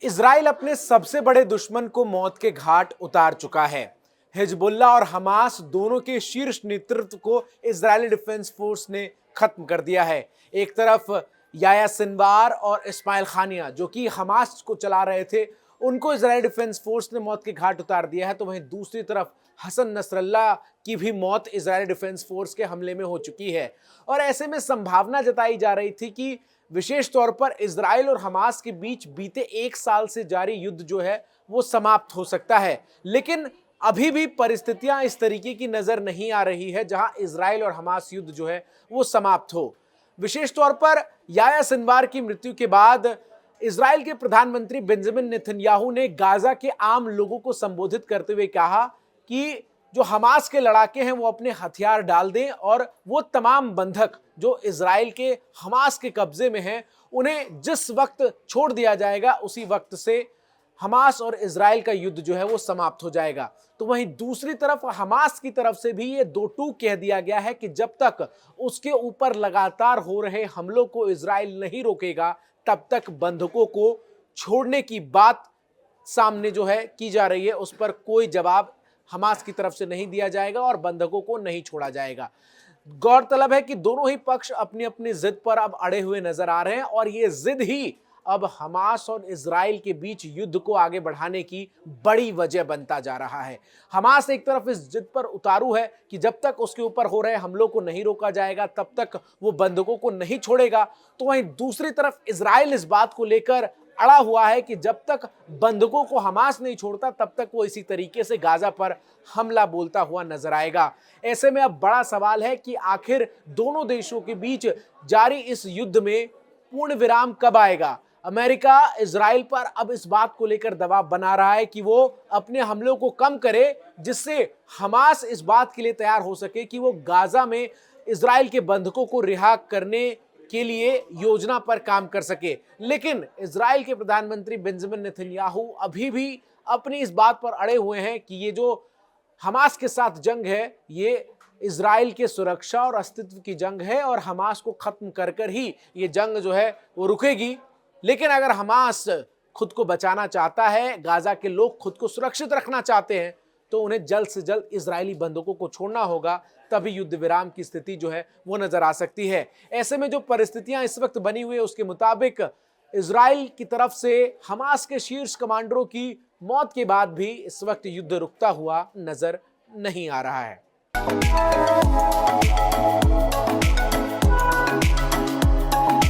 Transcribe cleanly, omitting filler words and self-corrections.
Israel अपने सबसे बड़े दुश्मन को मौत के घाट उतार चुका है। हिजबुल्लाह और हमास दोनों के शीर्ष नेतृत्व को इजरायली डिफेंस फोर्स ने खत्म कर दिया है। एक तरफ याह्या सिनवार और इस्माइल खानिया जो कि हमास को चला रहे थे, उनको इजरायली डिफेंस फोर्स ने मौत के घाट उतार दिया है, तो वहीं दूसरी तरफ हसन नसरल्लाह की भी मौत इजरायली डिफेंस फोर्स के हमले में हो चुकी है। और ऐसे में संभावना जताई जा रही थी कि विशेष तौर पर इजराइल और हमास के बीच बीते 1 साल से जारी युद्ध जो है वो समाप्त हो सकता है, लेकिन अभी भी परिस्थितियां इस तरीके की नजर नहीं आ रही है जहां इजराइल और हमास युद्ध जो है वो समाप्त हो। विशेष तौर पर याह्या सिनवार की मृत्यु के बाद इजराइल के प्रधानमंत्री बेंजामिन नेतन्याहू ने गाजा के आम लोगों को संबोधित करते हुए कहा कि जो हमास के लड़ाके हैं वो अपने हथियार डाल दें और वो तमाम बंधक जो इजराइल के हमास के कब्जे में हैं उन्हें जिस वक्त छोड़ दिया जाएगा उसी वक्त से हमास और इजराइल का युद्ध जो है वो समाप्त हो जाएगा। तो वहीं दूसरी तरफ हमास की तरफ से भी ये दो टूक कह दिया गया है कि जब तक उसके ऊपर लगातार हो रहे हमलों को इजराइल नहीं रोकेगा तब तक बंधकों को छोड़ने की बात सामने जो है की जा रही है, उस पर कोई जवाब हमास की तरफ से नहीं दिया जाएगा और बंधकों को नहीं छोड़ा जाएगा। गौरतलब है कि दोनों ही पक्ष अपनी अपनी जिद पर अब अड़े हुए नजर आ रहे हैं और ये जिद ही अब हमास और इजराइल के बीच युद्ध को आगे बढ़ाने की बड़ी वजह बनता जा रहा है। हमास एक तरफ इस जिद पर उतारू है कि जब तक उसके ऊपर हो रहे हमलों को नहीं रोका जाएगा तब तक वो बंधकों को नहीं छोड़ेगा, तो वहीं दूसरी तरफ इजराइल इस बात को लेकर अड़ा हुआ है कि जब तक बंधकों को हमास नहीं छोड़ता तब तक वो इसी तरीके से गाजा पर हमला बोलता हुआ नजर आएगा। ऐसे में अब बड़ा सवाल है कि आखिर दोनों देशों के बीच जारी इस युद्ध में पूर्ण विराम कब आएगा। अमेरिका इजराइल पर अब इस बात को लेकर दबाव बना रहा है कि वो अपने हमलों को कम करे, जिससे हमास इस बात के लिए तैयार हो सके कि वो गाजा में इजराइल के बंधकों को रिहा करने के लिए योजना पर काम कर सके। लेकिन इजराइल के प्रधानमंत्री बेंजामिन नेतन्याहू अभी भी अपनी इस बात पर अड़े हुए हैं कि ये जो हमास के साथ जंग है ये इजराइल के सुरक्षा और अस्तित्व की जंग है और हमास को खत्म कर कर ही ये जंग जो है वो रुकेगी। लेकिन अगर हमास खुद को बचाना चाहता है, गाजा के लोग खुद को सुरक्षित रखना चाहते हैं, तो उन्हें जल्द से जल्द इजरायली बंधकों को छोड़ना होगा, तभी युद्ध विराम की स्थिति जो है वो नजर आ सकती है। ऐसे में जो परिस्थितियां इस वक्त बनी हुई है उसके मुताबिक इजराइल की तरफ से हमास के शीर्ष कमांडरों की मौत के बाद भी इस वक्त युद्ध रुकता हुआ नजर नहीं आ रहा है।